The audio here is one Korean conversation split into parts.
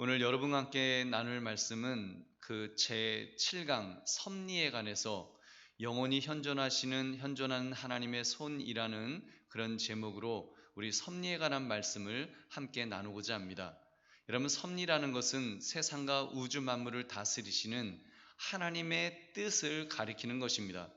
오늘 여러분과 함께 나눌 말씀은 그 제7강 섭리에 관해서 영원히 현존하는 하나님의 손이라는 그런 제목으로 우리 섭리에 관한 말씀을 함께 나누고자 합니다. 여러분, 섭리라는 것은 세상과 우주 만물을 다스리시는 하나님의 뜻을 가리키는 것입니다.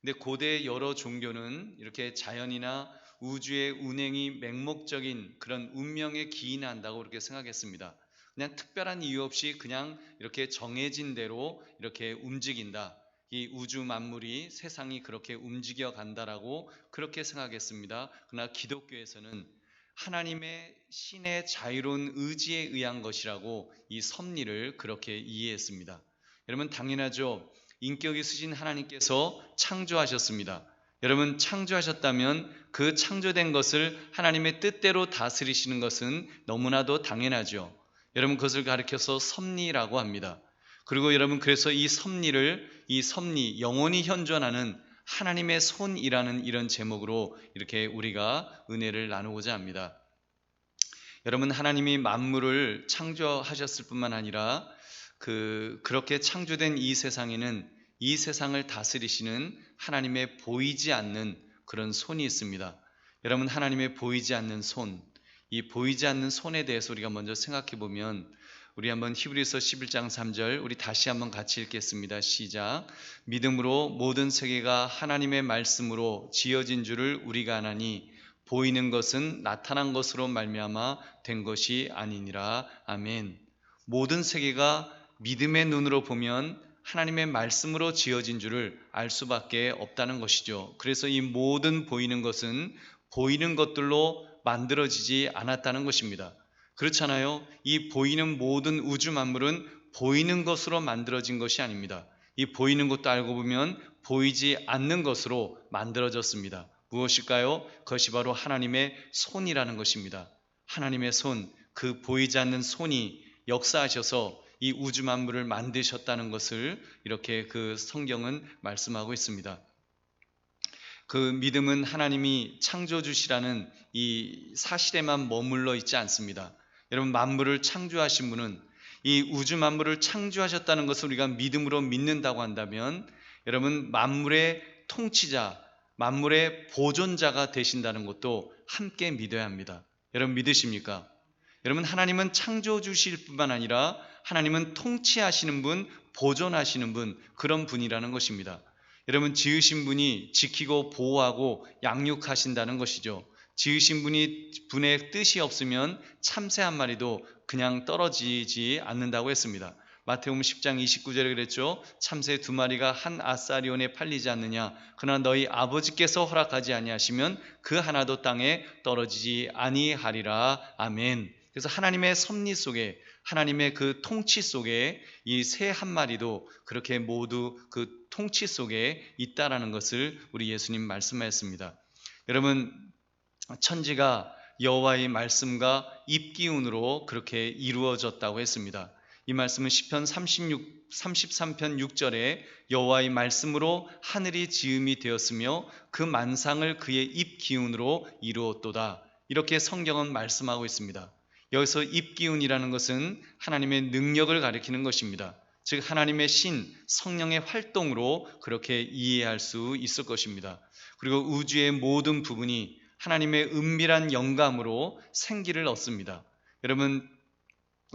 근데 고대 여러 종교는 이렇게 자연이나 우주의 운행이 맹목적인 그런 운명에 기인한다고 그렇게 생각했습니다. 그냥 특별한 이유 없이 그냥 이렇게 정해진 대로 이렇게 움직인다. 이 우주 만물이 세상이 그렇게 움직여 간다라고 그렇게 생각했습니다. 그러나 기독교에서는 하나님의 신의 자유로운 의지에 의한 것이라고 이 섭리를 그렇게 이해했습니다. 여러분, 당연하죠. 인격 있으신 하나님께서 창조하셨습니다. 여러분, 창조하셨다면 그 창조된 것을 하나님의 뜻대로 다스리시는 것은 너무나도 당연하죠. 여러분, 그것을 가리켜서 섭리라고 합니다. 그리고 여러분, 그래서 이 섭리, 영원히 현존하는 하나님의 손이라는 이런 제목으로 이렇게 우리가 은혜를 나누고자 합니다. 여러분, 하나님이 만물을 창조하셨을 뿐만 아니라 그렇게 창조된 이 세상에는 이 세상을 다스리시는 하나님의 보이지 않는 그런 손이 있습니다. 여러분, 하나님의 보이지 않는 손, 이 보이지 않는 손에 대해서 우리가 먼저 생각해 보면, 우리 한번 히브리서 11장 3절 우리 다시 한번 같이 읽겠습니다. 시작. 믿음으로 모든 세계가 하나님의 말씀으로 지어진 줄을 우리가 아나니 보이는 것은 나타난 것으로 말미암아 된 것이 아니니라. 아멘. 모든 세계가 믿음의 눈으로 보면 하나님의 말씀으로 지어진 줄을 알 수밖에 없다는 것이죠. 그래서 이 모든 보이는 것은 보이는 것들로 만들어지지 않았다는 것입니다. 그렇잖아요. 이 보이는 모든 우주 만물은 보이는 것으로 만들어진 것이 아닙니다. 이 보이는 것도 알고 보면 보이지 않는 것으로 만들어졌습니다. 무엇일까요? 그것이 바로 하나님의 손이라는 것입니다. 하나님의 손, 그 보이지 않는 손이 역사하셔서 이 우주 만물을 만드셨다는 것을 이렇게 그 성경은 말씀하고 있습니다. 그 믿음은 하나님이 창조주시라는 이 사실에만 머물러 있지 않습니다. 여러분, 만물을 창조하신 분은, 이 우주 만물을 창조하셨다는 것을 우리가 믿음으로 믿는다고 한다면, 여러분, 만물의 통치자, 만물의 보존자가 되신다는 것도 함께 믿어야 합니다. 여러분, 믿으십니까? 여러분, 하나님은 창조주실 뿐만 아니라 하나님은 통치하시는 분, 보존하시는 분, 그런 분이라는 것입니다. 여러분, 지으신 분이 지키고 보호하고 양육하신다는 것이죠. 지으신 분의 뜻이 없으면 참새 한 마리도 그냥 떨어지지 않는다고 했습니다. 마태복음 10장 29절에 그랬죠. 참새 2마리가 한 아사리온에 팔리지 않느냐. 그러나 너희 아버지께서 허락하지 아니하시면 그 하나도 땅에 떨어지지 아니하리라. 아멘. 그래서 하나님의 섭리 속에, 하나님의 그 통치 속에 이 새 한 마리도 그렇게 모두 그 통치 속에 있다라는 것을 우리 예수님 말씀하셨습니다. 여러분, 천지가 여호와의 말씀과 입기운으로 그렇게 이루어졌다고 했습니다. 이 말씀은 시편 33편 6절에 여호와의 말씀으로 하늘이 지음이 되었으며 그 만상을 그의 입기운으로 이루었도다. 이렇게 성경은 말씀하고 있습니다. 여기서 입기운이라는 것은 하나님의 능력을 가리키는 것입니다. 즉, 하나님의 신, 성령의 활동으로 그렇게 이해할 수 있을 것입니다. 그리고 우주의 모든 부분이 하나님의 은밀한 영감으로 생기를 얻습니다. 여러분,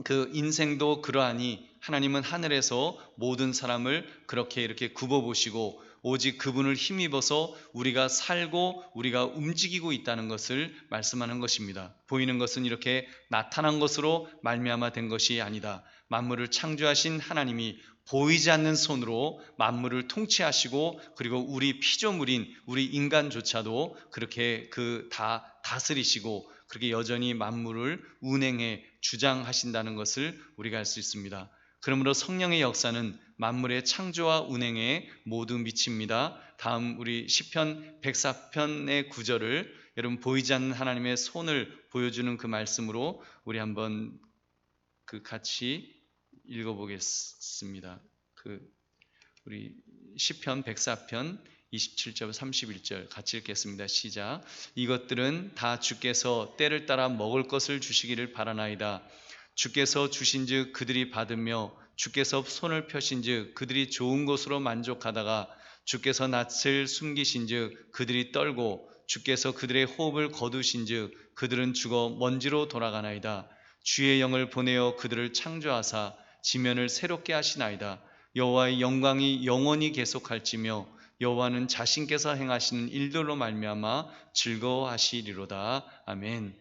그 인생도 그러하니 하나님은 하늘에서 모든 사람을 그렇게 이렇게 굽어보시고 오직 그분을 힘입어서 우리가 살고 우리가 움직이고 있다는 것을 말씀하는 것입니다. 보이는 것은 이렇게 나타난 것으로 말미암아 된 것이 아니다. 만물을 창조하신 하나님이 보이지 않는 손으로 만물을 통치하시고, 그리고 우리 피조물인 우리 인간조차도 그렇게 다 다스리시고 그렇게 여전히 만물을 운행해 주장하신다는 것을 우리가 알 수 있습니다. 그러므로 성령의 역사는 만물의 창조와 운행에 모두 미칩니다. 다음 우리 시편 104편의 9절을 여러분, 보이지 않는 하나님의 손을 보여주는 그 말씀으로 우리 한번 같이 읽어보겠습니다. 우리 시편 104편 27절 31절 같이 읽겠습니다. 시작. 이것들은 다 주께서 때를 따라 먹을 것을 주시기를 바라나이다. 주께서 주신즉 그들이 받으며 주께서 손을 펴신즉 그들이 좋은 것으로 만족하다가 주께서 낯을 숨기신즉 그들이 떨고 주께서 그들의 호흡을 거두신즉 그들은 죽어 먼지로 돌아가나이다. 주의 영을 보내어 그들을 창조하사 지면을 새롭게 하시나이다. 여호와의 영광이 영원히 계속할지며 여호와는 자신께서 행하시는 일들로 말미암아 즐거워하시리로다. 아멘.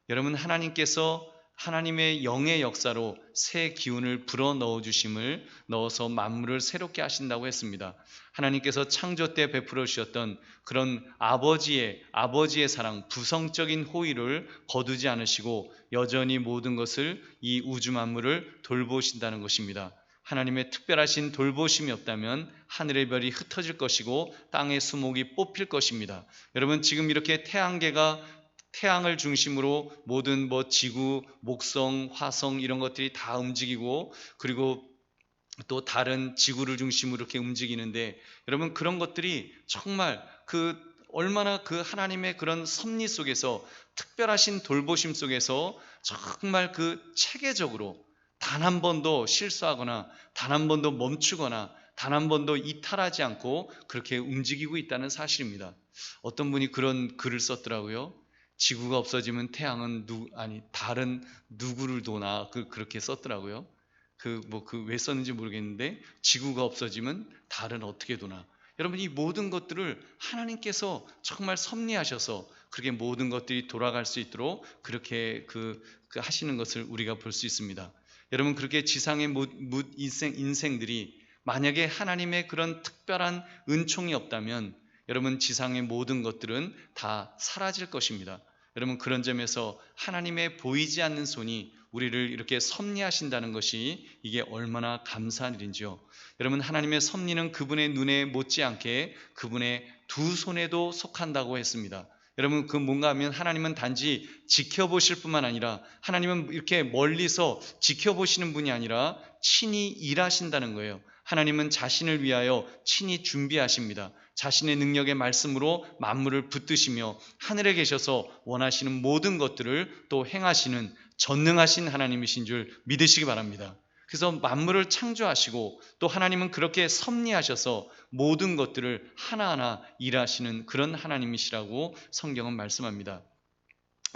여러분, 하나님께서 하나님의 영의 역사로 새 기운을 불어 넣어서 만물을 새롭게 하신다고 했습니다. 하나님께서 창조 때 베풀어 주셨던 그런 아버지의 사랑, 부성적인 호의를 거두지 않으시고 여전히 모든 것을, 이 우주 만물을 돌보신다는 것입니다. 하나님의 특별하신 돌보심이 없다면 하늘의 별이 흩어질 것이고 땅의 수목이 뽑힐 것입니다. 여러분, 지금 이렇게 태양을 중심으로 모든 지구, 목성, 화성 이런 것들이 다 움직이고, 그리고 또 다른 지구를 중심으로 이렇게 움직이는데, 여러분, 그런 것들이 정말 얼마나 그 하나님의 그런 섭리 속에서, 특별하신 돌보심 속에서 정말 체계적으로 단 한 번도 실수하거나 단 한 번도 멈추거나 단 한 번도 이탈하지 않고 그렇게 움직이고 있다는 사실입니다. 어떤 분이 그런 글을 썼더라고요. 지구가 없어지면 태양은 다른 누구를 도나, 그렇게 썼더라고요. 왜 썼는지 모르겠는데, 지구가 없어지면 달은 어떻게 도나. 여러분, 이 모든 것들을 하나님께서 정말 섭리하셔서 그렇게 모든 것들이 돌아갈 수 있도록 그렇게 하시는 것을 우리가 볼 수 있습니다. 여러분, 그렇게 지상의 인생들이 만약에 하나님의 그런 특별한 은총이 없다면 여러분, 지상의 모든 것들은 다 사라질 것입니다. 여러분, 그런 점에서 하나님의 보이지 않는 손이 우리를 이렇게 섭리하신다는 것이 이게 얼마나 감사한 일인지요. 여러분, 하나님의 섭리는 그분의 눈에 못지않게 그분의 두 손에도 속한다고 했습니다. 여러분, 뭔가 하면 하나님은 단지 지켜보실 뿐만 아니라, 하나님은 이렇게 멀리서 지켜보시는 분이 아니라 친히 일하신다는 거예요. 하나님은 자신을 위하여 친히 준비하십니다. 자신의 능력의 말씀으로 만물을 붙드시며 하늘에 계셔서 원하시는 모든 것들을 또 행하시는 전능하신 하나님이신 줄 믿으시기 바랍니다. 그래서 만물을 창조하시고 또 하나님은 그렇게 섭리하셔서 모든 것들을 하나하나 일하시는 그런 하나님이시라고 성경은 말씀합니다.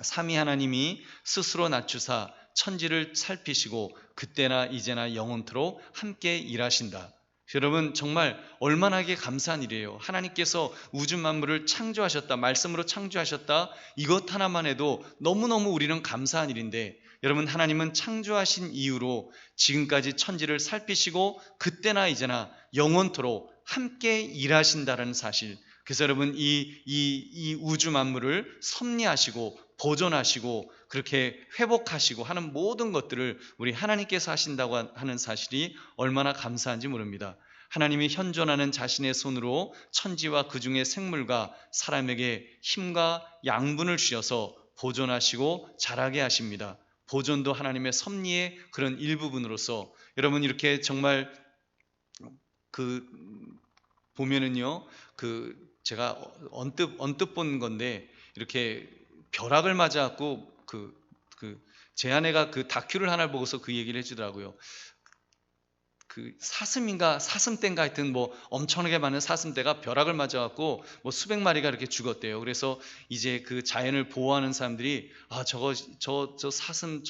삼위 하나님이 스스로 낮추사 천지를 살피시고 그때나 이제나 영원토록 함께 일하신다. 여러분, 정말 얼마나 감사한 일이에요. 하나님께서 우주 만물을 창조하셨다, 말씀으로 창조하셨다, 이것 하나만 해도 너무너무 우리는 감사한 일인데, 여러분, 하나님은 창조하신 이유로 지금까지 천지를 살피시고 그때나 이제나 영원토록 함께 일하신다는 사실. 그래서 여러분, 이 우주 만물을 섭리하시고 보존하시고 그렇게 회복하시고 하는 모든 것들을 우리 하나님께서 하신다고 하는 사실이 얼마나 감사한지 모릅니다. 하나님이 현존하는 자신의 손으로 천지와 그 중의 생물과 사람에게 힘과 양분을 주셔서 보존하시고 자라게 하십니다. 보존도 하나님의 섭리의 그런 일부분으로서, 여러분, 이렇게 정말 보면은요, 제가 언뜻 본 건데, 이렇게 벼락을 맞아갖고 제 아내가 다큐를 하나 보고서 그 얘기를 해주더라고요. 사슴떼인가 하여튼 엄청나게 많은 사슴떼가 벼락을 맞아갖고 수백 마리가 이렇게 죽었대요. 그래서 이제 자연을 보호하는 사람들이 저 사슴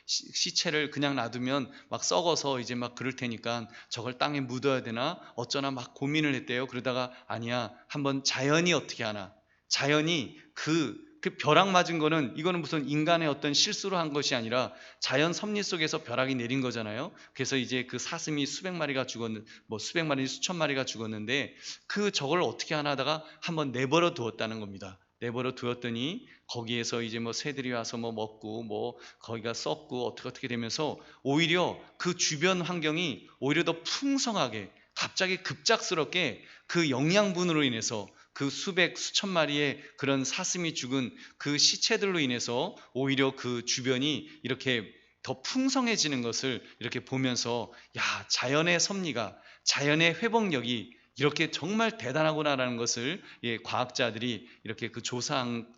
시체를 그냥 놔두면 막 썩어서 이제 막 그럴 테니까 저걸 땅에 묻어야 되나 어쩌나 막 고민을 했대요. 그러다가 아니야, 한번 자연이 어떻게 하나, 자연이 그 벼락 맞은 거는, 이거는 무슨 인간의 어떤 실수로 한 것이 아니라 자연 섭리 속에서 벼락이 내린 거잖아요. 그래서 이제 사슴이 수백 마리가 수백 마리, 수천 마리가 죽었는데 저걸 어떻게 하나 하다가 한번 내버려 두었다는 겁니다. 내버려 두었더니 거기에서 이제 새들이 와서 먹고 거기가 썩고 어떻게 되면서 오히려 그 주변 환경이 오히려 더 풍성하게, 갑자기 급작스럽게 영양분으로 인해서 수천 마리의 그런 사슴이 죽은 시체들로 인해서 오히려 주변이 이렇게 더 풍성해지는 것을 이렇게 보면서, 자연의 섭리가, 자연의 회복력이 이렇게 정말 대단하구나라는 것을 과학자들이 이렇게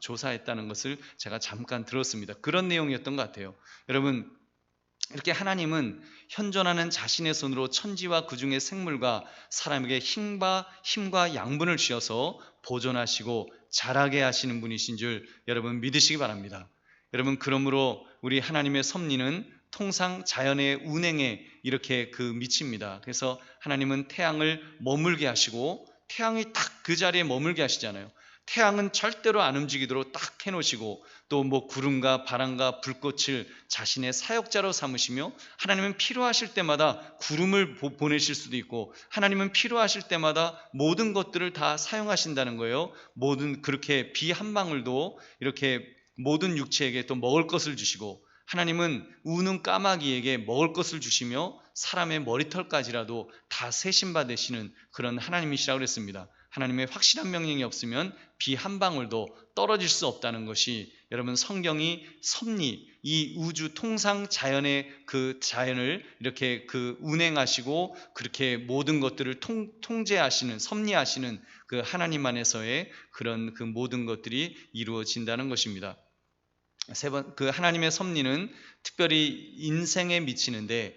조사했다는 것을 제가 잠깐 들었습니다. 그런 내용이었던 것 같아요. 여러분, 이렇게 하나님은 현존하는 자신의 손으로 천지와 그 중의 생물과 사람에게 힘과 양분을 주셔서 보존하시고 자라게 하시는 분이신 줄 여러분 믿으시기 바랍니다. 여러분, 그러므로 우리 하나님의 섭리는 통상 자연의 운행에 이렇게 미칩니다. 그래서 하나님은 태양을 머물게 하시고 태양이 딱 그 자리에 머물게 하시잖아요. 태양은 절대로 안 움직이도록 딱 해놓으시고 또 구름과 바람과 불꽃을 자신의 사역자로 삼으시며, 하나님은 필요하실 때마다 구름을 보내실 수도 있고 하나님은 필요하실 때마다 모든 것들을 다 사용하신다는 거예요. 모든 그렇게 비 한 방울도 이렇게 모든 육체에게 또 먹을 것을 주시고, 하나님은 우는 까마귀에게 먹을 것을 주시며 사람의 머리털까지라도 다 세심바 되시는 그런 하나님이시라고 그랬습니다. 하나님의 확실한 명령이 없으면 비 한 방울도 떨어질 수 없다는 것이 여러분 성경이 섭리, 이 우주 통상 자연의 자연을 이렇게 운행하시고 그렇게 모든 것들을 통제하시는, 섭리하시는 그 하나님 안에서의 그런 모든 것들이 이루어진다는 것입니다. 세 번, 하나님의 섭리는 특별히 인생에 미치는데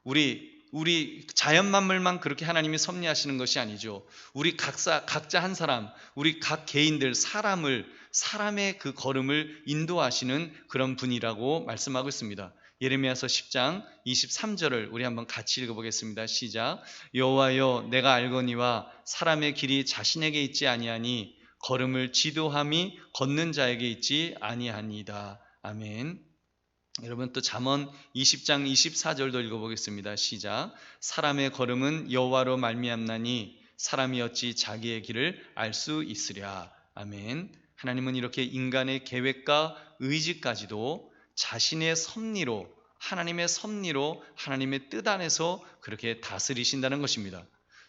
우리 자연 만물만 그렇게 하나님이 섭리하시는 것이 아니죠. 우리 각자 한 사람, 우리 각 개인들 사람의 그 걸음을 인도하시는 그런 분이라고 말씀하고 있습니다. 예레미야서 10장 23절을 우리 한번 같이 읽어보겠습니다. 시작. 여호와여, 내가 알거니와 사람의 길이 자신에게 있지 아니하니 걸음을 지도함이 걷는 자에게 있지 아니하니이다. 아멘. 여러분, 또 잠언 20장 24절도 읽어보겠습니다. 시작. 사람의 걸음은 여호와로 말미암나니 사람이 어찌 자기의 길을 알 수 있으랴. 아멘. 하나님은 이렇게 인간의 계획과 의지까지도 자신의 섭리로, 하나님의 섭리로, 하나님의 뜻 안에서 그렇게 다스리신다는 것입니다.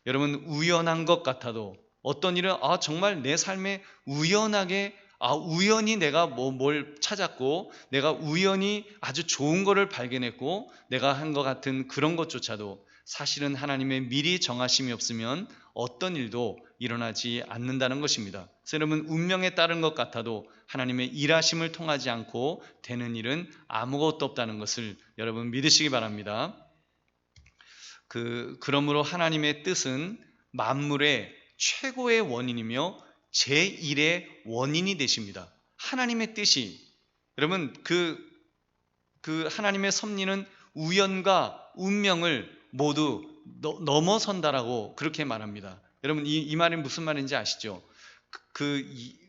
여러분, 우연한 것 같아도 어떤 일은 정말 내 삶에 우연히 내가 뭘 찾았고 내가 우연히 아주 좋은 거를 발견했고 내가 한 것 같은 그런 것조차도 사실은 하나님의 미리 정하심이 없으면 어떤 일도 일어나지 않는다는 것입니다. 그래서 여러분, 운명에 따른 것 같아도 하나님의 일하심을 통하지 않고 되는 일은 아무것도 없다는 것을 여러분 믿으시기 바랍니다. 그러므로 하나님의 뜻은 만물의 최고의 원인이며 제1의 원인이 되십니다. 하나님의 뜻이, 여러분, 하나님의 섭리는 우연과 운명을 모두 넘어선다라고 그렇게 말합니다. 여러분, 이 말이 무슨 말인지 아시죠?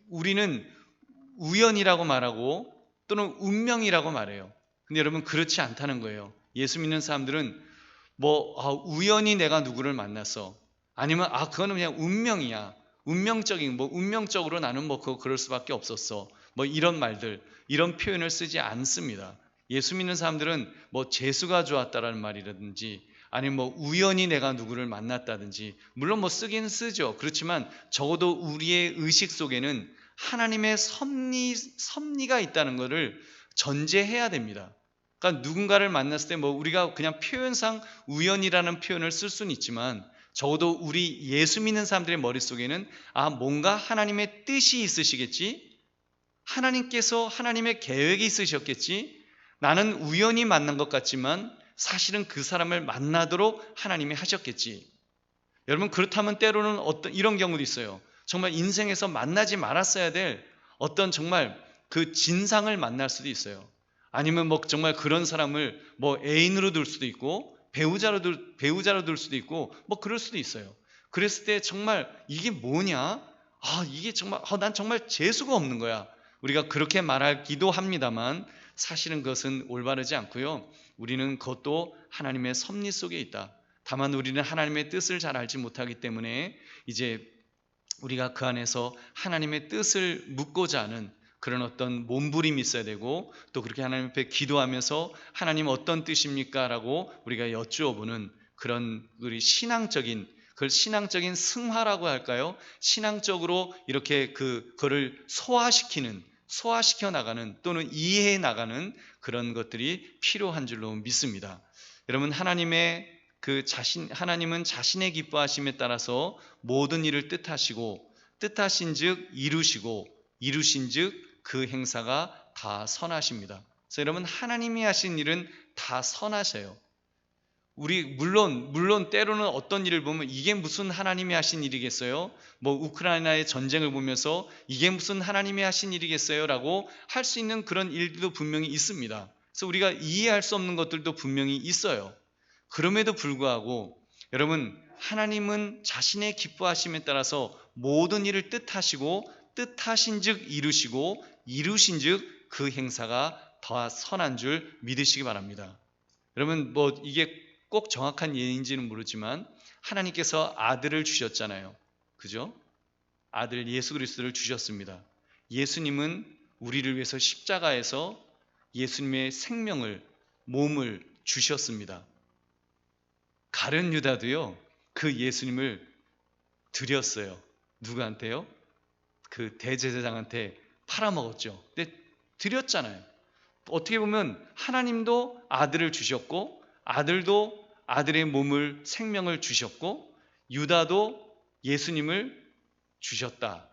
우리는 우연이라고 말하고 또는 운명이라고 말해요. 근데 여러분, 그렇지 않다는 거예요. 예수 믿는 사람들은 우연히 내가 누구를 만났어, 아니면 그거는 그냥 운명이야, 운명적으로 나는 그럴 수밖에 없었어, 이런 말들, 이런 표현을 쓰지 않습니다. 예수 믿는 사람들은 재수가 좋았다라는 말이라든지 아니면 우연히 내가 누구를 만났다든지, 물론 쓰긴 쓰죠. 그렇지만 적어도 우리의 의식 속에는 하나님의 섭리가 있다는 것을 전제해야 됩니다. 그러니까 누군가를 만났을 때 우리가 그냥 표현상 우연이라는 표현을 쓸 수는 있지만 적어도 우리 예수 믿는 사람들의 머릿속에는 뭔가 하나님의 뜻이 있으시겠지, 하나님께서 하나님의 계획이 있으셨겠지, 나는 우연히 만난 것 같지만 사실은 그 사람을 만나도록 하나님이 하셨겠지. 여러분, 그렇다면 때로는 이런 경우도 있어요. 정말 인생에서 만나지 말았어야 될 어떤 정말 그 진상을 만날 수도 있어요. 아니면 정말 그런 사람을 애인으로 둘 수도 있고 배우자로 둘 수도 있고 그럴 수도 있어요. 그랬을 때 정말 이게 뭐냐? 이게 정말 난 정말 재수가 없는 거야. 우리가 그렇게 말하기도 합니다만 사실은 그것은 올바르지 않고요. 우리는 그것도 하나님의 섭리 속에 있다. 다만 우리는 하나님의 뜻을 잘 알지 못하기 때문에 이제 우리가 그 안에서 하나님의 뜻을 묻고자 하는 그런 어떤 몸부림이 있어야 되고, 또 그렇게 하나님 앞에 기도하면서 하나님 어떤 뜻입니까? 라고 우리가 여쭈어보는 그런 우리 그걸 신앙적인 승화라고 할까요? 신앙적으로 이렇게 그거를 소화시켜 나가는 또는 이해해 나가는 그런 것들이 필요한 줄로 믿습니다. 여러분, 하나님은 자신의 기뻐하심에 따라서 모든 일을 뜻하신즉 이루시고 이루신즉 그 행사가 다 선하십니다. 그래서 여러분, 하나님이 하신 일은 다 선하셔요. 우리 물론 때로는 어떤 일을 보면 이게 무슨 하나님이 하신 일이겠어요? 뭐 우크라이나의 전쟁을 보면서 이게 무슨 하나님이 하신 일이겠어요? 라고 할 수 있는 그런 일들도 분명히 있습니다. 그래서 우리가 이해할 수 없는 것들도 분명히 있어요. 그럼에도 불구하고 여러분, 하나님은 자신의 기뻐하심에 따라서 모든 일을 뜻하시고 뜻하신즉 이루시고 이루신즉 그 행사가 더 선한 줄 믿으시기 바랍니다. 여러분, 뭐 이게 꼭 정확한 예인지는 모르지만 하나님께서 아들을 주셨잖아요. 그죠? 아들 예수 그리스도를 주셨습니다. 예수님은 우리를 위해서 십자가에서 예수님의 생명을, 몸을 주셨습니다. 가룟 유다도요, 그 예수님을 드렸어요. 누구한테요? 그 대제사장한테 팔아먹었죠. 근데 드렸잖아요. 어떻게 보면 하나님도 아들을 주셨고, 아들도 아들의 몸을, 생명을 주셨고, 유다도 예수님을 주셨다.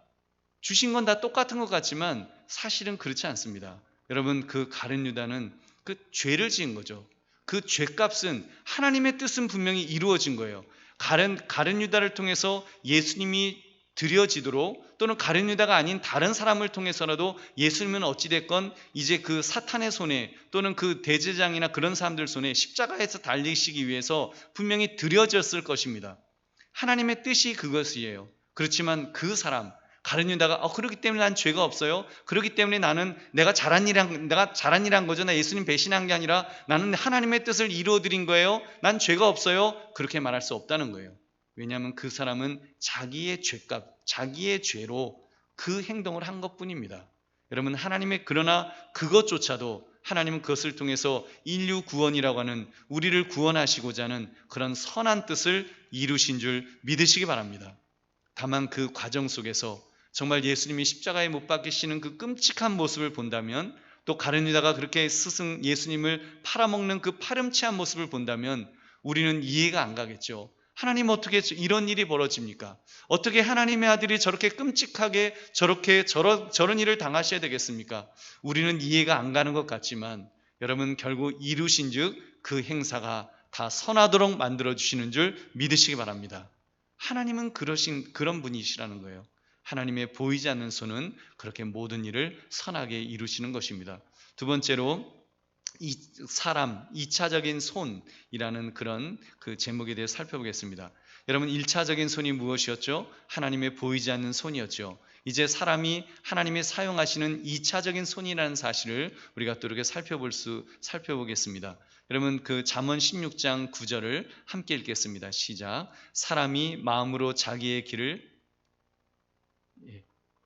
주신 건 다 똑같은 것 같지만 사실은 그렇지 않습니다. 여러분, 그 가룟 유다는 그 죄를 지은 거죠. 그 죄값은, 하나님의 뜻은 분명히 이루어진 거예요. 가룟 유다를 통해서 예수님이 드려지도록, 또는 가룟 유다가 아닌 다른 사람을 통해서라도 예수님은 어찌됐건 이제 그 사탄의 손에, 또는 그 대제장이나 그런 사람들 손에 십자가에서 달리시기 위해서 분명히 드려졌을 것입니다. 하나님의 뜻이 그것이에요. 그렇지만 그 사람, 가룟 유다가 그렇기 때문에 난 죄가 없어요. 그렇기 때문에 나는 내가 잘한 일한 거죠. 나 예수님 배신한 게 아니라 나는 하나님의 뜻을 이루어드린 거예요. 난 죄가 없어요. 그렇게 말할 수 없다는 거예요. 왜냐하면 그 사람은 자기의 죄값, 자기의 죄로 그 행동을 한 것뿐입니다. 여러분, 그러나 그것조차도 하나님은 그것을 통해서 인류 구원이라고 하는, 우리를 구원하시고자 하는 그런 선한 뜻을 이루신 줄 믿으시기 바랍니다. 다만 그 과정 속에서 정말 예수님이 십자가에 못 박히시는 그 끔찍한 모습을 본다면, 또 가룟 유다가 그렇게 예수님을 팔아먹는 그 파렴치한 모습을 본다면 우리는 이해가 안 가겠죠. 하나님, 어떻게 이런 일이 벌어집니까? 어떻게 하나님의 아들이 저렇게 끔찍하게 저런 일을 당하셔야 되겠습니까? 우리는 이해가 안 가는 것 같지만 여러분, 결국 이루신즉 그 행사가 다 선하도록 만들어주시는 줄 믿으시기 바랍니다. 하나님은 그런 분이시라는 거예요. 하나님의 보이지 않는 손은 그렇게 모든 일을 선하게 이루시는 것입니다. 두 번째로, 사람, 2차적인 손이라는 그런 그 제목에 대해 살펴보겠습니다. 여러분, 1차적인 손이 무엇이었죠? 하나님의 보이지 않는 손이었죠. 이제 사람이 하나님이 사용하시는 2차적인 손이라는 사실을 우리가 또 이렇게 살펴보겠습니다. 여러분, 그 잠언 16장 9절을 함께 읽겠습니다. 시작. 사람이 마음으로 자기의 길을,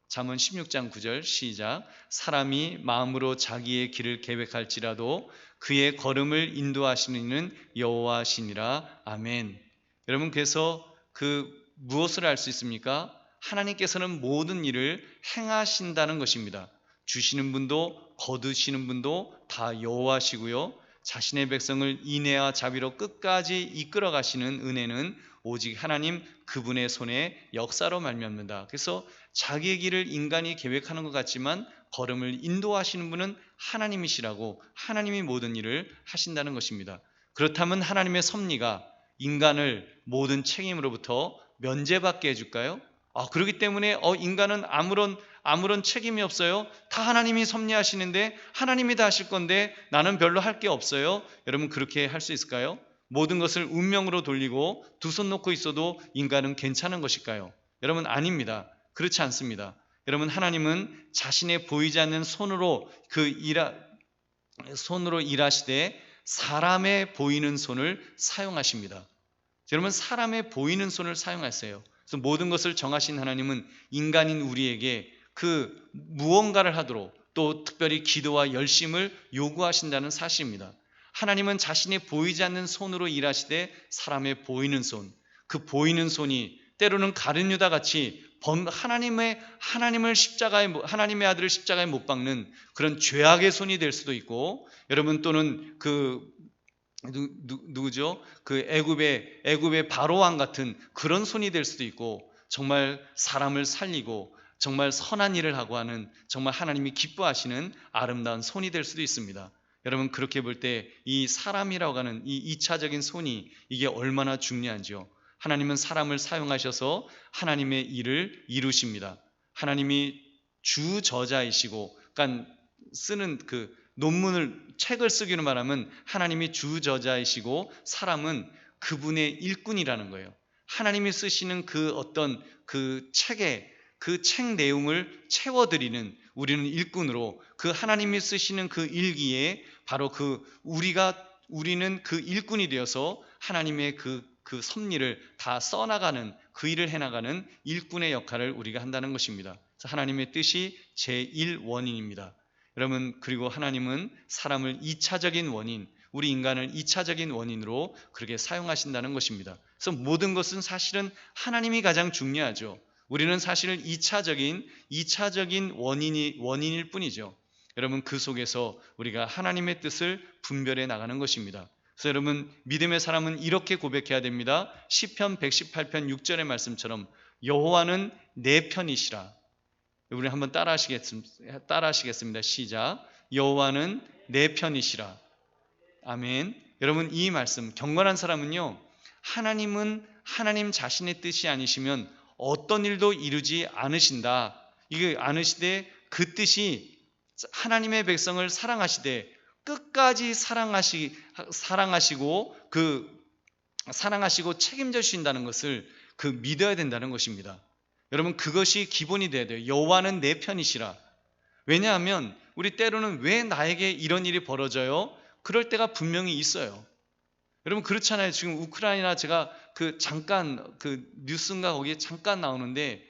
잠언 16장 9절 시작. 사람이 마음으로 자기의 길을 계획할지라도 그의 걸음을 인도하시는 이는 여호와시니라. 아멘. 여러분, 그래서 무엇을 알 수 있습니까? 하나님께서는 모든 일을 행하신다는 것입니다. 주시는 분도 거두시는 분도 다 여호와시고요, 자신의 백성을 인애와 자비로 끝까지 이끌어 가시는 은혜는 오직 하나님 그분의 손에 역사로 말미암는다. 그래서 자기의 길을 인간이 계획하는 것 같지만 걸음을 인도하시는 분은 하나님이시라고, 하나님이 모든 일을 하신다는 것입니다. 그렇다면 하나님의 섭리가 인간을 모든 책임으로부터 면제받게 해줄까요? 그렇기 때문에 인간은 아무런 책임이 없어요. 다 하나님이 섭리하시는데, 하나님이 다 하실 건데 나는 별로 할 게 없어요. 여러분, 그렇게 할 수 있을까요? 모든 것을 운명으로 돌리고 두 손 놓고 있어도 인간은 괜찮은 것일까요? 여러분, 아닙니다. 그렇지 않습니다. 여러분, 하나님은 자신의 보이지 않는 손으로 일하시되 사람의 보이는 손을 사용하십니다. 여러분, 사람의 보이는 손을 사용하세요. 그래서 모든 것을 정하신 하나님은 인간인 우리에게 그 무언가를 하도록, 또 특별히 기도와 열심을 요구하신다는 사실입니다. 하나님은 자신의 보이지 않는 손으로 일하시되 사람의 보이는 손, 그 보이는 손이 때로는 가룟 유다 같이 하나님의 아들을 십자가에 못 박는 그런 죄악의 손이 될 수도 있고, 여러분, 또는 누구죠? 그 애굽의 바로왕 같은 그런 손이 될 수도 있고, 정말 사람을 살리고 정말 선한 일을 하고 하는, 정말 하나님이 기뻐하시는 아름다운 손이 될 수도 있습니다. 여러분 그렇게 볼 때 이 사람이라고 하는 이 2차적인 손이 이게 얼마나 중요한지요. 하나님은 사람을 사용하셔서 하나님의 일을 이루십니다. 하나님이 주저자이시고, 그러니까 쓰는 그 논문을 책을 쓰기로 말하면 하나님이 주저자이시고 사람은 그분의 일꾼이라는 거예요. 하나님이 쓰시는 그 어떤 그 책에 그 책 내용을 채워드리는 우리는 일꾼으로, 그 하나님이 쓰시는 그 일기에 바로 우리는 그 일꾼이 되어서 하나님의 그 섭리를 다 써나가는, 그 일을 해나가는 일꾼의 역할을 우리가 한다는 것입니다. 하나님의 뜻이 제1원인입니다. 여러분, 그리고 하나님은 사람을 2차적인 원인, 우리 인간을 2차적인 원인으로 그렇게 사용하신다는 것입니다. 그래서 모든 것은 사실은 하나님이 가장 중요하죠. 우리는 사실 2차적인 원인일 뿐이죠. 여러분, 그 속에서 우리가 하나님의 뜻을 분별해 나가는 것입니다. 그래서 여러분, 믿음의 사람은 이렇게 고백해야 됩니다. 시편 118편 6절의 말씀처럼 여호와는 내 편이시라. 우리 한번 따라하시겠습니다. 시작. 여호와는 내 편이시라. 아멘. 여러분, 이 말씀, 경건한 사람은요, 하나님은 하나님 자신의 뜻이 아니시면 어떤 일도 이루지 않으신다. 이게 않으시되 그 뜻이 하나님의 백성을 사랑하시되 끝까지 사랑하시고 책임져 주신다는 것을 믿어야 된다는 것입니다. 여러분, 그것이 기본이 돼야 돼요. 여호와는 내 편이시라. 왜냐하면 우리 때로는 왜 나에게 이런 일이 벌어져요? 그럴 때가 분명히 있어요. 여러분, 그렇잖아요. 지금 우크라이나 제가 잠깐 뉴스인가 거기에 잠깐 나오는데,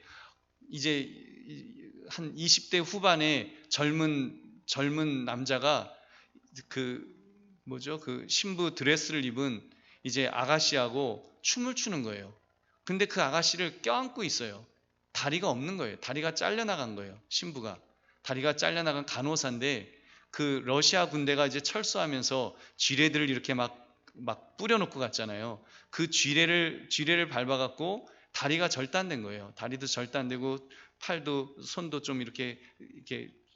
이제 한 20대 후반의 젊은 남자가 신부 드레스를 입은 이제 아가씨하고 춤을 추는 거예요. 근데 그 아가씨를 껴안고 있어요. 다리가 없는 거예요. 다리가 잘려나간 거예요. 신부가 다리가 잘려나간 간호사인데, 그 러시아 군대가 이제 철수하면서 쥐레들을 이렇게 막 뿌려놓고 갔잖아요. 그 쥐레를 밟아갖고 다리가 절단된 거예요. 다리도 절단되고 팔도 손도 좀 이렇게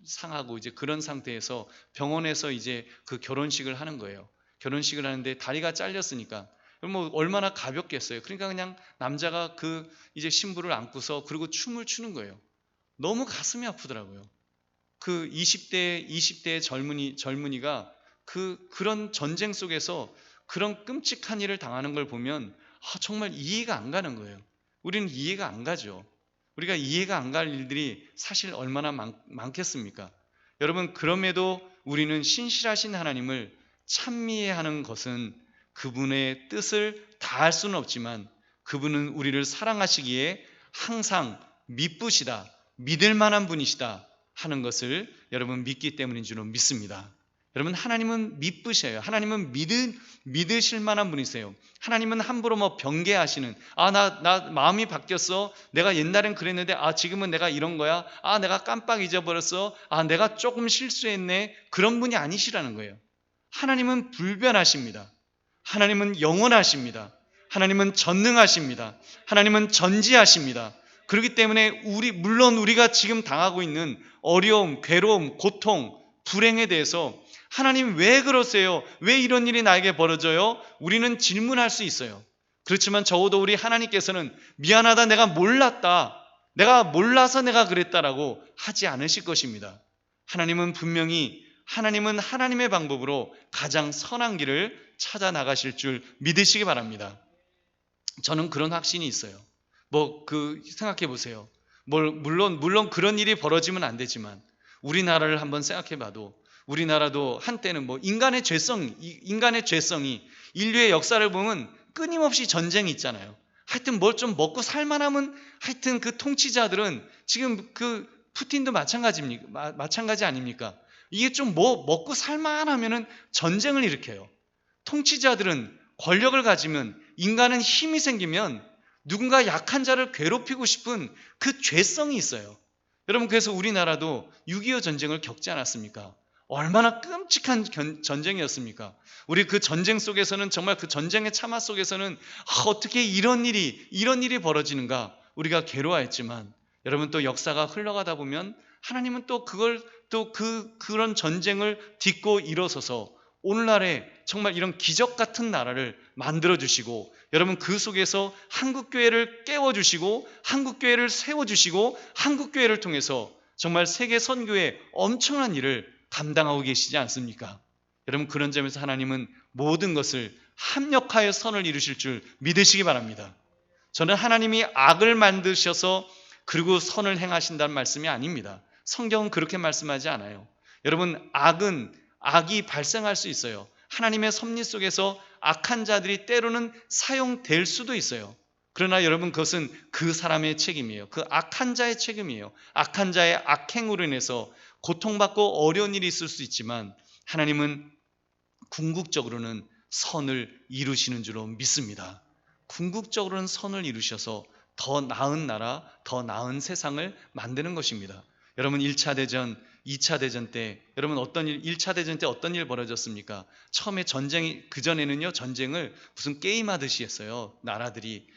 상하고, 이제 그런 상태에서 병원에서 이제 그 결혼식을 하는 거예요. 결혼식을 하는데 다리가 잘렸으니까 뭐 얼마나 가볍겠어요. 그러니까 그냥 남자가 이제 신부를 안고서 그리고 춤을 추는 거예요. 너무 가슴이 아프더라고요. 그 20대의 젊은이가 그런 전쟁 속에서 그런 끔찍한 일을 당하는 걸 보면 정말 이해가 안 가는 거예요. 우리는 이해가 안 가죠. 우리가 이해가 안 갈 일들이 사실 얼마나 많겠습니까? 여러분, 그럼에도 우리는 신실하신 하나님을 찬미해하는 것은 그분의 뜻을 다할 수는 없지만 그분은 우리를 사랑하시기에 항상 미쁘시다, 믿을 만한 분이시다 하는 것을 여러분 믿기 때문인 줄은 믿습니다. 여러분, 하나님은 미쁘셔요. 하나님은 믿으실 만한 분이세요. 하나님은 함부로 변개하시는, 나 마음이 바뀌었어, 내가 옛날엔 그랬는데 지금은 내가 이런 거야, 내가 깜빡 잊어버렸어, 내가 조금 실수했네, 그런 분이 아니시라는 거예요. 하나님은 불변하십니다. 하나님은 영원하십니다. 하나님은 전능하십니다. 하나님은 전지하십니다. 그렇기 때문에 물론 우리가 지금 당하고 있는 어려움, 괴로움, 고통, 불행에 대해서 하나님 왜 그러세요? 왜 이런 일이 나에게 벌어져요? 우리는 질문할 수 있어요. 그렇지만 적어도 우리 하나님께서는 미안하다, 내가 몰랐다, 내가 몰라서 내가 그랬다라고 하지 않으실 것입니다. 하나님은 분명히 하나님의 방법으로 가장 선한 길을 찾아 나가실 줄 믿으시기 바랍니다. 저는 그런 확신이 있어요. 생각해 보세요. 물론 그런 일이 벌어지면 안 되지만 우리나라를 한번 생각해 봐도, 우리나라도 한때는 인간의 죄성이 인류의 역사를 보면 끊임없이 전쟁이 있잖아요. 하여튼 뭘 좀 먹고 살만하면, 하여튼 그 통치자들은 지금 푸틴도 마찬가지 아닙니까? 이게 좀 먹고 살만하면은 전쟁을 일으켜요. 통치자들은 권력을 가지면, 인간은 힘이 생기면 누군가 약한 자를 괴롭히고 싶은 그 죄성이 있어요. 여러분, 그래서 우리나라도 6.25 전쟁을 겪지 않았습니까? 얼마나 끔찍한 전쟁이었습니까? 우리 그 전쟁 속에서는, 정말 그 전쟁의 참화 속에서는 어떻게 이런 일이 벌어지는가 우리가 괴로워했지만, 여러분, 또 역사가 흘러가다 보면 하나님은 또 그걸 또 그런 전쟁을 딛고 일어서서 오늘날에 정말 이런 기적 같은 나라를 만들어 주시고, 여러분 그 속에서 한국교회를 깨워주시고 한국교회를 세워주시고 한국교회를 통해서 정말 세계 선교의 엄청난 일을 감당하고 계시지 않습니까? 여러분 그런 점에서 하나님은 모든 것을 합력하여 선을 이루실 줄 믿으시기 바랍니다. 저는 하나님이 악을 만드셔서 그리고 선을 행하신다는 말씀이 아닙니다. 성경은 그렇게 말씀하지 않아요. 여러분 악이 발생할 수 있어요. 하나님의 섭리 속에서 악한 자들이 때로는 사용될 수도 있어요. 그러나 여러분 그것은 그 사람의 책임이에요. 그 악한 자의 책임이에요. 악한 자의 악행으로 인해서 고통받고 어려운 일이 있을 수 있지만 하나님은 궁극적으로는 선을 이루시는 줄로 믿습니다. 궁극적으로는 선을 이루셔서 더 나은 나라, 더 나은 세상을 만드는 것입니다. 여러분 1차 대전, 2차 대전 때 여러분 1차 대전 때 어떤 일 벌어졌습니까? 처음에 전쟁이, 그전에는요 전쟁을 무슨 게임하듯이 했어요. 나라들이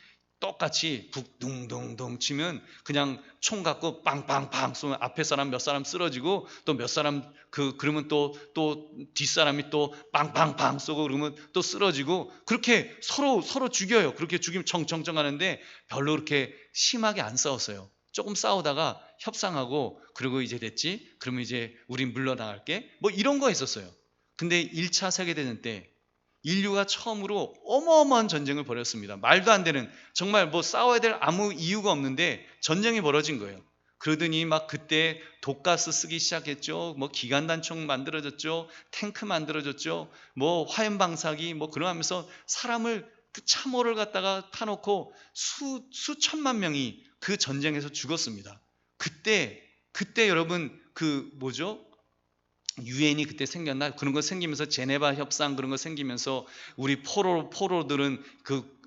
똑같이 북둥둥둥 치면 그냥 총 갖고 빵빵빵 쏘면 앞에 사람 몇 사람 쓰러지고 또 몇 사람 그러면 또 뒷사람이 또 빵빵빵 쏘고 그러면 또 쓰러지고, 그렇게 서로 죽여요. 그렇게 죽이면 청청청 하는데 별로 그렇게 심하게 안 싸웠어요. 조금 싸우다가 협상하고 그리고 이제 됐지? 그러면 이제 우린 물러나갈게. 뭐 이런 거 했었어요. 근데 1차 세계대전 때 인류가 처음으로 어마어마한 전쟁을 벌였습니다. 말도 안 되는, 정말 뭐 싸워야 될 아무 이유가 없는데 전쟁이 벌어진 거예요. 그러더니 막 그때 독가스 쓰기 시작했죠. 뭐 기관단총 만들어졌죠. 탱크 만들어졌죠. 뭐 화염방사기 뭐 그러면서 사람을 그 참호를 갖다가 타놓고 수천만 명이 그 전쟁에서 죽었습니다. 그때 여러분 그 뭐죠? 유엔이 그때 생겼나? 그런 거 생기면서 제네바 협상 그런 거 생기면서 우리 포로들은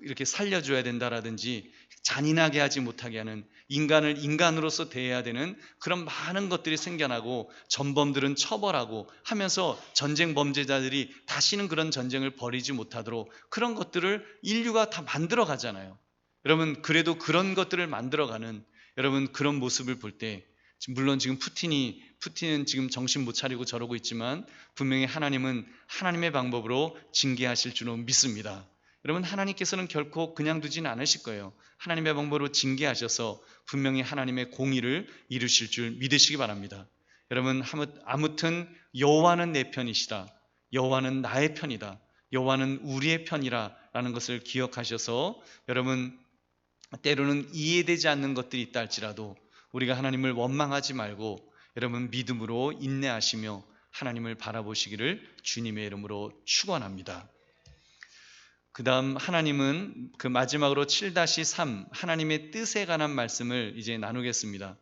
이렇게 살려줘야 된다라든지 잔인하게 하지 못하게 하는, 인간을 인간으로서 대해야 되는 그런 많은 것들이 생겨나고 전범들은 처벌하고 하면서 전쟁 범죄자들이 다시는 그런 전쟁을 벌이지 못하도록 그런 것들을 인류가 다 만들어 가잖아요. 여러분 그래도 그런 것들을 만들어가는 여러분 그런 모습을 볼 때, 물론 지금 푸틴은 지금 정신 못 차리고 저러고 있지만 분명히 하나님은 하나님의 방법으로 징계하실 줄로 믿습니다. 여러분 하나님께서는 결코 그냥 두진 않으실 거예요. 하나님의 방법으로 징계하셔서 분명히 하나님의 공의를 이루실 줄 믿으시기 바랍니다. 여러분 아무튼 여호와는 내 편이시다. 여호와는 나의 편이다. 여호와는 우리의 편이라 라는 것을 기억하셔서 여러분 때로는 이해되지 않는 것들이 있다 할지라도 우리가 하나님을 원망하지 말고 여러분 믿음으로 인내하시며 하나님을 바라보시기를 주님의 이름으로 축원합니다. 그 다음 하나님은 그 마지막으로 7-3 하나님의 뜻에 관한 말씀을 이제 나누겠습니다.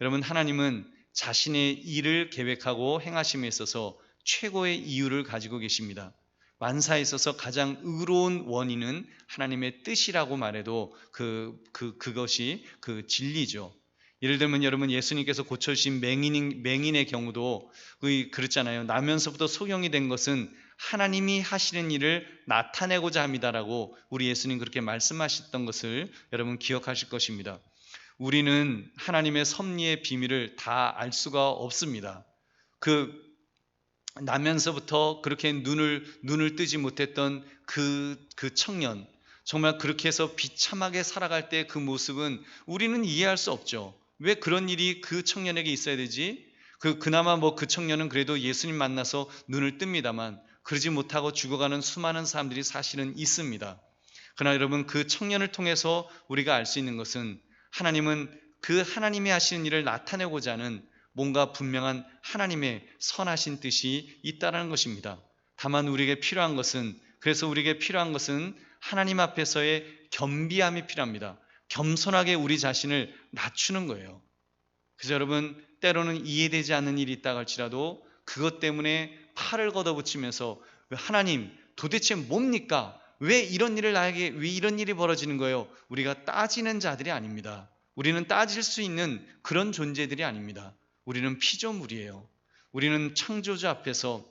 여러분 하나님은 자신의 일을 계획하고 행하심에 있어서 최고의 이유를 가지고 계십니다. 만사에 있어서 가장 의로운 원인은 하나님의 뜻이라고 말해도 그것이 그 진리죠. 예를 들면 여러분 예수님께서 고쳐주신 맹인의 경우도 그렇잖아요. 나면서부터 소경이 된 것은 하나님이 하시는 일을 나타내고자 합니다라고 우리 예수님 그렇게 말씀하셨던 것을 여러분 기억하실 것입니다. 우리는 하나님의 섭리의 비밀을 다 알 수가 없습니다. 나면서부터 그렇게 눈을 뜨지 못했던 그 청년, 정말 그렇게 해서 비참하게 살아갈 때 그 모습은 우리는 이해할 수 없죠. 왜 그런 일이 그 청년에게 있어야 되지? 그나마 뭐 그 청년은 그래도 예수님 만나서 눈을 뜹니다만 그러지 못하고 죽어가는 수많은 사람들이 사실은 있습니다. 그러나 여러분 그 청년을 통해서 우리가 알 수 있는 것은 하나님은 그 하나님이 하시는 일을 나타내고자 하는 뭔가 분명한 하나님의 선하신 뜻이 있다는 것입니다. 다만 우리에게 필요한 것은 하나님 앞에서의 겸비함이 필요합니다. 겸손하게 우리 자신을 낮추는 거예요. 그래서 여러분 때로는 이해되지 않는 일이 있다고 할지라도 그것 때문에 팔을 걷어붙이면서 하나님 도대체 뭡니까? 왜 이런 일이 벌어지는 거예요? 우리가 따지는 자들이 아닙니다. 우리는 따질 수 있는 그런 존재들이 아닙니다. 우리는 피조물이에요. 우리는 창조주 앞에서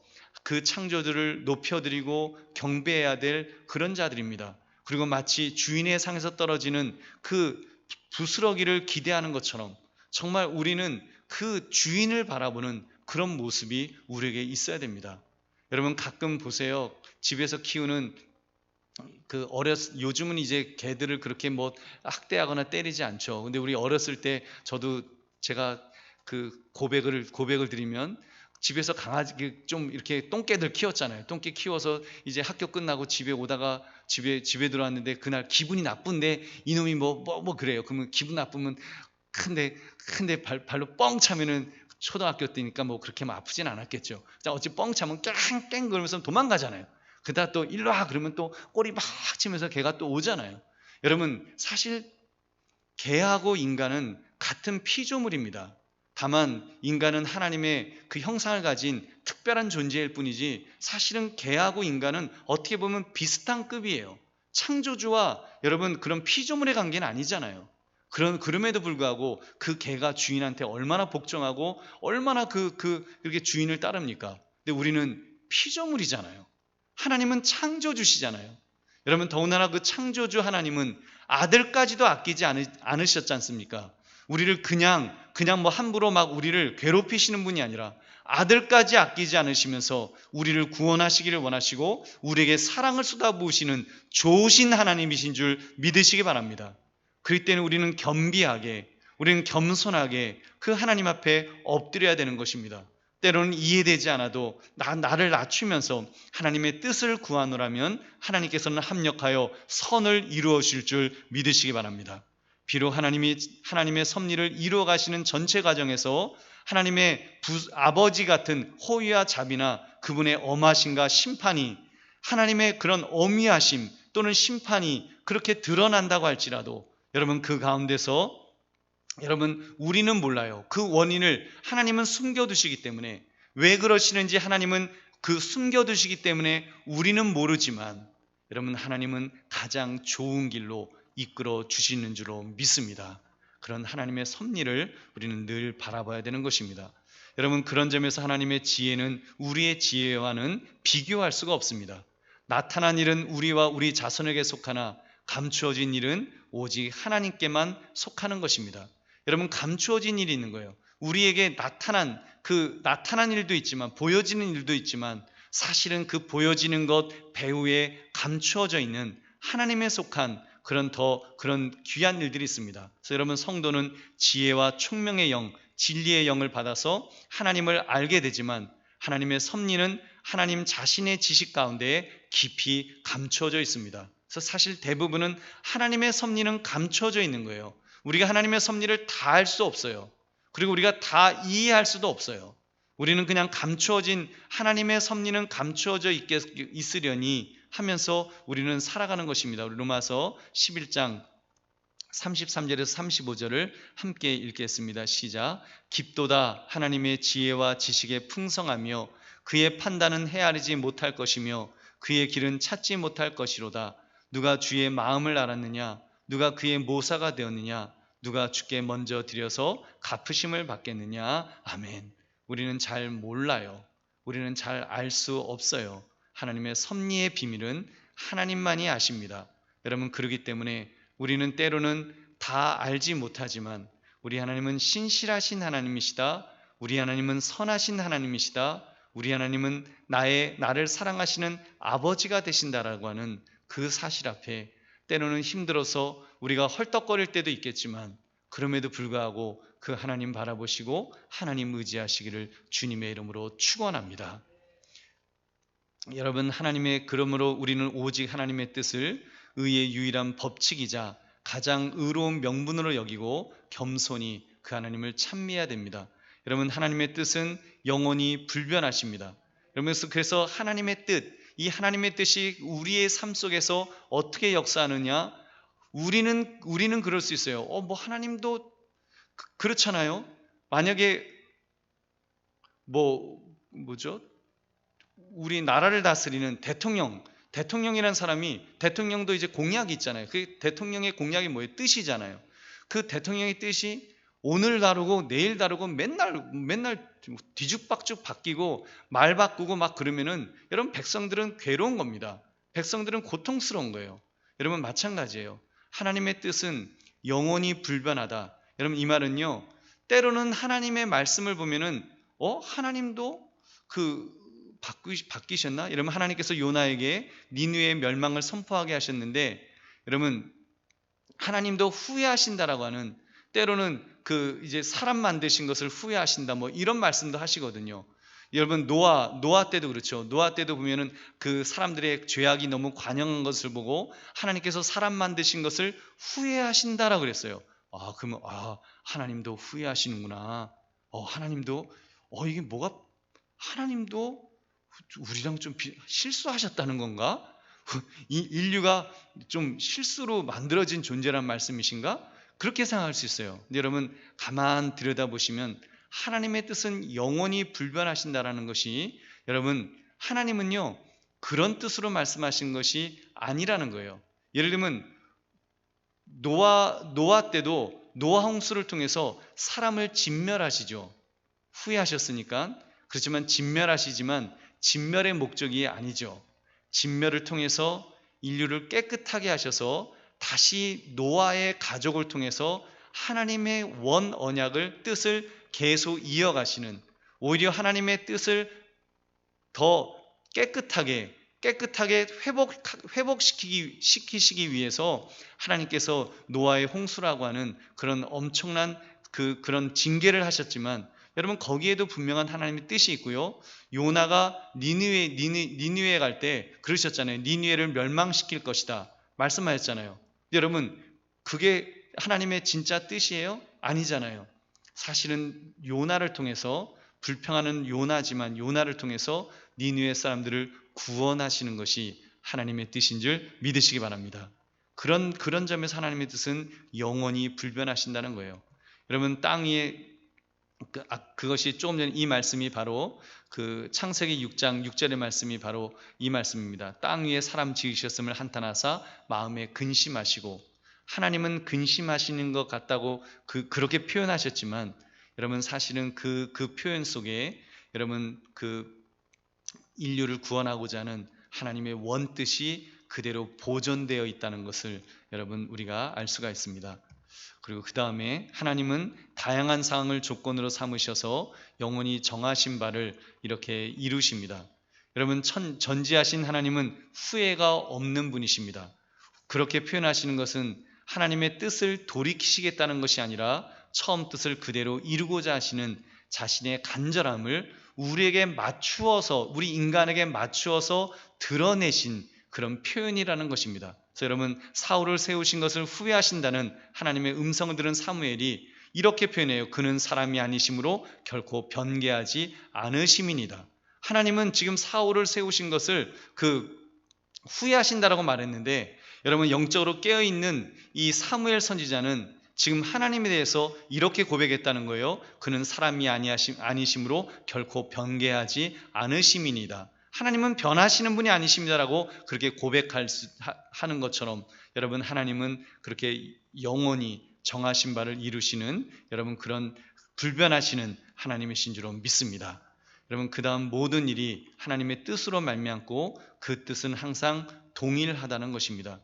그 창조주를 높여드리고 경배해야 될 그런 자들입니다. 그리고 마치 주인의 상에서 떨어지는 그 부스러기를 기대하는 것처럼 정말 우리는 그 주인을 바라보는 그런 모습이 우리에게 있어야 됩니다. 여러분 가끔 보세요. 집에서 키우는 요즘은 이제 개들을 그렇게 뭐 학대하거나 때리지 않죠. 근데 우리 어렸을 때 제가 고백을 드리면 집에서 강아지 좀 이렇게 똥개들 키웠잖아요. 똥개 키워서 이제 학교 끝나고 집에 오다가 집에 들어왔는데 그날 기분이 나쁜데 이놈이 뭐 그래요. 그러면 기분 나쁘면 큰데 발로 뻥 차면은 초등학교 때니까 뭐 그렇게 아프진 않았겠죠. 자, 어찌 뻥 차면 깽깽 그러면서 도망가잖아요. 그러다 또 일로 와 그러면 또 꼬리 막 치면서 개가 또 오잖아요. 여러분 사실 개하고 인간은 같은 피조물입니다. 다만 인간은 하나님의 그 형상을 가진 특별한 존재일 뿐이지 사실은 개하고 인간은 어떻게 보면 비슷한 급이에요. 창조주와 여러분 그런 피조물의 관계는 아니잖아요. 그럼에도 불구하고 그 개가 주인한테 얼마나 복종하고 얼마나 이렇게 주인을 따릅니까? 근데 우리는 피조물이잖아요. 하나님은 창조주시잖아요. 여러분 더군다나 그 창조주 하나님은 아들까지도 아끼지 않으셨지 않습니까? 우리를 그냥 뭐 함부로 막 우리를 괴롭히시는 분이 아니라 아들까지 아끼지 않으시면서 우리를 구원하시기를 원하시고 우리에게 사랑을 쏟아부으시는 좋으신 하나님이신 줄 믿으시기 바랍니다. 그럴 때는 우리는 우리는 겸손하게 그 하나님 앞에 엎드려야 되는 것입니다. 때로는 이해되지 않아도 나를 낮추면서 하나님의 뜻을 구하노라면 하나님께서는 합력하여 선을 이루어 주실 줄 믿으시기 바랍니다. 비록 하나님의 섭리를 이루어 가시는 전체 과정에서 하나님의 아버지 같은 호의와 자비나 그분의 엄하심과 심판이 하나님의 그런 엄위하심 또는 심판이 그렇게 드러난다고 할지라도 여러분 그 가운데서 우리는 몰라요. 그 원인을 하나님은 숨겨두시기 때문에 왜 그러시는지 하나님은 숨겨두시기 때문에 우리는 모르지만 여러분 하나님은 가장 좋은 길로 이끌어 주시는 줄로 믿습니다. 그런 하나님의 섭리를 우리는 늘 바라봐야 되는 것입니다. 여러분 그런 점에서 하나님의 지혜는 우리의 지혜와는 비교할 수가 없습니다. 나타난 일은 우리와 우리 자손에게 속하나 감추어진 일은 오직 하나님께만 속하는 것입니다. 여러분 감추어진 일이 있는 거예요. 우리에게 나타난 일도 있지만 보여지는 일도 있지만 사실은 그 보여지는 것 배후에 감추어져 있는 하나님에 속한 그런 귀한 일들이 있습니다. 그래서 여러분 성도는 지혜와 총명의 영, 진리의 영을 받아서 하나님을 알게 되지만 하나님의 섭리는 하나님 자신의 지식 가운데 깊이 감추어져 있습니다. 그래서 사실 대부분은 하나님의 섭리는 감추어져 있는 거예요. 우리가 하나님의 섭리를 다 알 수 없어요. 그리고 우리가 다 이해할 수도 없어요. 우리는 그냥 하나님의 섭리는 감추어져 있으려니 하면서 우리는 살아가는 것입니다. 우리 로마서 11장 33절에서 35절을 함께 읽겠습니다. 시작. 깊도다 하나님의 지혜와 지식에 풍성하며 그의 판단은 헤아리지 못할 것이며 그의 길은 찾지 못할 것이로다. 누가 주의 마음을 알았느냐? 누가 그의 모사가 되었느냐? 누가 주께 먼저 드려서 갚으심을 받겠느냐? 아멘. 우리는 잘 몰라요. 우리는 잘 알 수 없어요. 하나님의 섭리의 비밀은 하나님만이 아십니다. 여러분 그러기 때문에 우리는 때로는 다 알지 못하지만 우리 하나님은 신실하신 하나님이시다. 우리 하나님은 선하신 하나님이시다. 우리 하나님은 나를 사랑하시는 아버지가 되신다라고 하는 그 사실 앞에 때로는 힘들어서 우리가 헐떡거릴 때도 있겠지만 그럼에도 불구하고 그 하나님 바라보시고 하나님 의지하시기를 주님의 이름으로 축원합니다. 여러분 그러므로 우리는 오직 하나님의 뜻을 의의 유일한 법칙이자 가장 의로운 명분으로 여기고 겸손히 그 하나님을 찬미해야 됩니다. 여러분 하나님의 뜻은 영원히 불변하십니다. 그래서 하나님의 뜻, 이 하나님의 뜻이 우리의 삶 속에서 어떻게 역사하느냐? 우리는 그럴 수 있어요. 하나님도 그렇잖아요. 만약에 우리 나라를 다스리는 대통령이라는 사람이 대통령도 이제 공약이 있잖아요. 그 대통령의 공약이 뭐예요? 뜻이잖아요. 그 대통령의 뜻이 오늘 다르고 내일 다르고 맨날 뒤죽박죽 바뀌고 말 바꾸고 막 그러면은 여러분 백성들은 괴로운 겁니다. 백성들은 고통스러운 거예요. 여러분 마찬가지예요. 하나님의 뜻은 영원히 불변하다. 여러분 이 말은요. 때로는 하나님의 말씀을 보면은 하나님도 바뀌셨나? 이러면 하나님께서 요나에게 니느웨의 멸망을 선포하게 하셨는데, 여러분 하나님도 후회하신다라고 하는, 때로는 이제 사람 만드신 것을 후회하신다 이런 말씀도 하시거든요. 여러분 노아 때도 그렇죠. 노아 때도 보면은 그 사람들의 죄악이 너무 관영한 것을 보고 하나님께서 사람 만드신 것을 후회하신다라고 그랬어요. 그러면 하나님도 후회하시는구나. 하나님도 이게 뭐가, 하나님도 우리랑 좀 실수하셨다는 건가? 이 인류가 좀 실수로 만들어진 존재란 말씀이신가? 그렇게 생각할 수 있어요. 근데 여러분 가만 들여다보시면 하나님의 뜻은 영원히 불변하신다라는 것이, 여러분 하나님은요 그런 뜻으로 말씀하신 것이 아니라는 거예요. 예를 들면 노아 때도 노아 홍수를 통해서 사람을 진멸하시죠. 후회하셨으니까. 그렇지만 진멸하시지만 진멸의 목적이 아니죠. 진멸을 통해서 인류를 깨끗하게 하셔서 다시 노아의 가족을 통해서 하나님의 원 언약을, 뜻을 계속 이어가시는, 오히려 하나님의 뜻을 더 깨끗하게 회복시키기 위해서 하나님께서 노아의 홍수라고 하는 그런 엄청난 그런 징계를 하셨지만, 여러분 거기에도 분명한 하나님의 뜻이 있고요. 요나가 니느웨에 갈 때 그러셨잖아요. 니느웨를 멸망시킬 것이다 말씀하셨잖아요. 여러분 그게 하나님의 진짜 뜻이에요? 아니잖아요. 사실은 요나를 통해서, 불평하는 요나지만 요나를 통해서 니느웨 사람들을 구원하시는 것이 하나님의 뜻인 줄 믿으시기 바랍니다. 그런 점에서 하나님의 뜻은 영원히 불변하신다는 거예요. 여러분 땅 위에 그것이 조금 전에 이 말씀이 바로 창세기 6장 6절의 말씀이 바로 이 말씀입니다. 땅 위에 사람 지으셨음을 한탄하사 마음에 근심하시고, 하나님은 근심하시는 것 같다고 그렇게 표현하셨지만, 여러분 사실은 그 표현 속에 여러분 인류를 구원하고자 하는 하나님의 원뜻이 그대로 보존되어 있다는 것을 여러분 우리가 알 수가 있습니다. 그리고 그 다음에 하나님은 다양한 상황을 조건으로 삼으셔서 영원히 정하신 바를 이렇게 이루십니다. 여러분 전지하신 하나님은 후회가 없는 분이십니다. 그렇게 표현하시는 것은 하나님의 뜻을 돌이키시겠다는 것이 아니라 처음 뜻을 그대로 이루고자 하시는 자신의 간절함을 우리에게 맞추어서, 우리 인간에게 맞추어서 드러내신 그런 표현이라는 것입니다. 그래서 여러분 사울을 세우신 것을 후회하신다는 하나님의 음성을 들은 사무엘이 이렇게 표현해요. 그는 사람이 아니심으로 결코 변개하지 않으심이니이다. 하나님은 지금 사울을 세우신 것을 후회하신다라고 말했는데, 여러분 영적으로 깨어있는 이 사무엘 선지자는 지금 하나님에 대해서 이렇게 고백했다는 거예요. 그는 사람이 아니심으로 결코 변개하지 않으심이니이다. 하나님은 변하시는 분이 아니십니다라고 그렇게 고백하는 것처럼, 여러분 하나님은 그렇게 영원히 정하신 바를 이루시는, 여러분 그런 불변하시는 하나님이신 줄로 믿습니다. 여러분 그 다음 모든 일이 하나님의 뜻으로 말미암고 그 뜻은 항상 동일하다는 것입니다.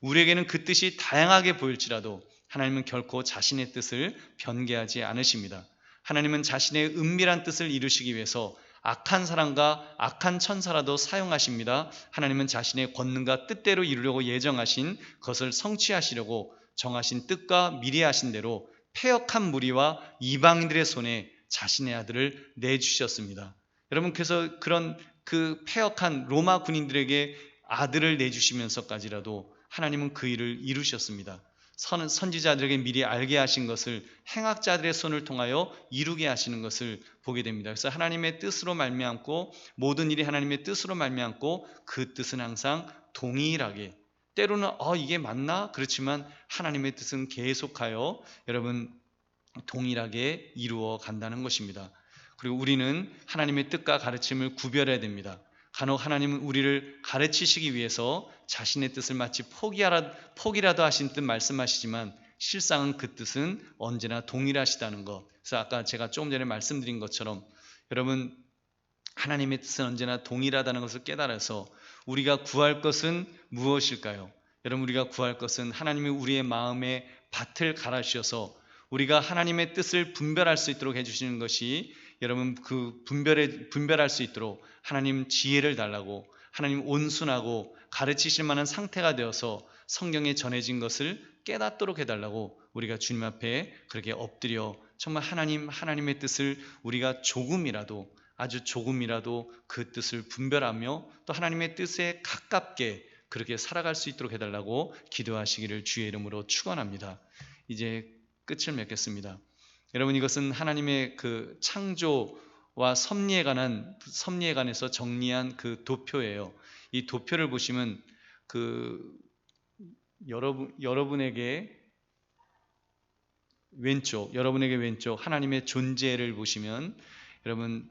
우리에게는 그 뜻이 다양하게 보일지라도 하나님은 결코 자신의 뜻을 변개하지 않으십니다. 하나님은 자신의 은밀한 뜻을 이루시기 위해서 악한 사람과 악한 천사라도 사용하십니다. 하나님은 자신의 권능과 뜻대로 이루려고 예정하신 것을 성취하시려고 정하신 뜻과 미리 하신 대로 패역한 무리와 이방인들의 손에 자신의 아들을 내주셨습니다. 여러분 그래서 그런 패역한 로마 군인들에게 아들을 내주시면서까지라도 하나님은 그 일을 이루셨습니다. 선지자들에게 미리 알게 하신 것을 행악자들의 손을 통하여 이루게 하시는 것을 보게 됩니다. 그래서 하나님의 뜻으로 말미암고, 모든 일이 하나님의 뜻으로 말미암고, 그 뜻은 항상 동일하게, 때로는 이게 맞나? 그렇지만 하나님의 뜻은 계속하여 여러분 동일하게 이루어 간다는 것입니다. 그리고 우리는 하나님의 뜻과 가르침을 구별해야 됩니다. 간혹 하나님은 우리를 가르치시기 위해서 자신의 뜻을 마치 포기라도 하신 듯 말씀하시지만 실상은 그 뜻은 언제나 동일하시다는 것. 그래서 아까 제가 조금 전에 말씀드린 것처럼 여러분 하나님의 뜻은 언제나 동일하다는 것을 깨달아서 우리가 구할 것은 무엇일까요? 여러분 우리가 구할 것은 하나님이 우리의 마음에 밭을 갈아주셔서 우리가 하나님의 뜻을 분별할 수 있도록 해주시는 것이 여러분 그 분별할 수 있도록 하나님 지혜를 달라고, 하나님 온순하고 가르치실 만한 상태가 되어서 성경에 전해진 것을 깨닫도록 해달라고 우리가 주님 앞에 그렇게 엎드려 정말 하나님의 뜻을 우리가 조금이라도, 아주 조금이라도 그 뜻을 분별하며 또 하나님의 뜻에 가깝게 그렇게 살아갈 수 있도록 해달라고 기도하시기를 주의 이름으로 축원합니다. 이제 끝을 맺겠습니다. 여러분, 이것은 하나님의 그 창조와 섭리에 관해서 정리한 그 도표예요. 이 도표를 보시면 여러분에게 왼쪽 하나님의 존재를 보시면, 여러분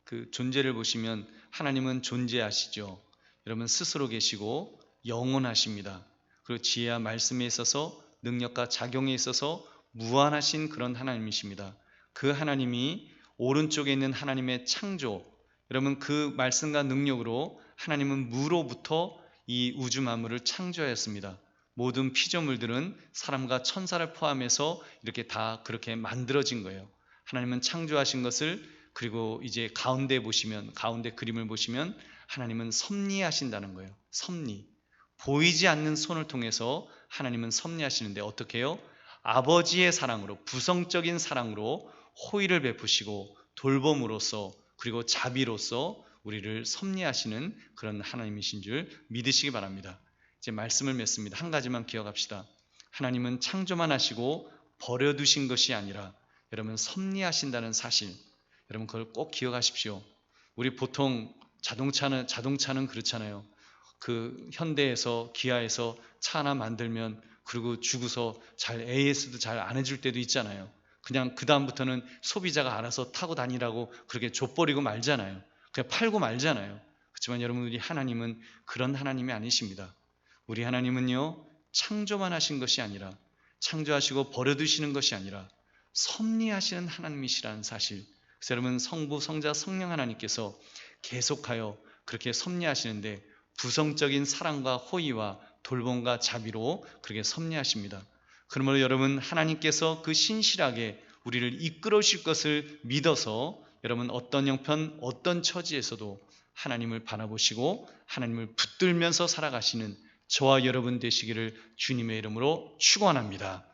그 존재를 보시면 하나님은 존재하시죠. 여러분 스스로 계시고 영원하십니다. 그리고 지혜와 말씀에 있어서, 능력과 작용에 있어서 무한하신 그런 하나님이십니다. 그 하나님이 오른쪽에 있는 하나님의 창조, 여러분 그 말씀과 능력으로 하나님은 무로부터 이 우주 만물을 창조하였습니다. 모든 피조물들은 사람과 천사를 포함해서 이렇게 다 그렇게 만들어진 거예요. 하나님은 창조하신 것을, 그리고 이제 가운데 그림을 보시면 하나님은 섭리하신다는 거예요. 섭리. 보이지 않는 손을 통해서 하나님은 섭리하시는데 어떻게 해요? 아버지의 사랑으로, 부성적인 사랑으로 호의를 베푸시고 돌봄으로써, 그리고 자비로써 우리를 섭리하시는 그런 하나님이신 줄 믿으시기 바랍니다. 이제 말씀을 맺습니다. 한 가지만 기억합시다. 하나님은 창조만 하시고 버려두신 것이 아니라 여러분 섭리하신다는 사실, 여러분 그걸 꼭 기억하십시오. 우리 보통 자동차는 그렇잖아요. 그 현대에서, 기아에서 차 하나 만들면, 그리고 주고서 AS도 잘 안 해줄 때도 있잖아요. 그냥 그 다음부터는 소비자가 알아서 타고 다니라고 그렇게 줘버리고 말잖아요. 그냥 팔고 말잖아요. 그렇지만 여러분, 우리 하나님은 그런 하나님이 아니십니다. 우리 하나님은요, 창조만 하신 것이 아니라, 창조하시고 버려두시는 것이 아니라 섭리하시는 하나님이시라는 사실. 그래서 여러분, 성부, 성자, 성령 하나님께서 계속하여 그렇게 섭리하시는데 부성적인 사랑과 호의와 돌봄과 자비로 그렇게 섭리하십니다. 그러므로 여러분, 하나님께서 그 신실하게 우리를 이끌어주실 것을 믿어서 여러분 어떤 형편, 어떤 처지에서도 하나님을 바라보시고 하나님을 붙들면서 살아가시는 저와 여러분 되시기를 주님의 이름으로 축원합니다.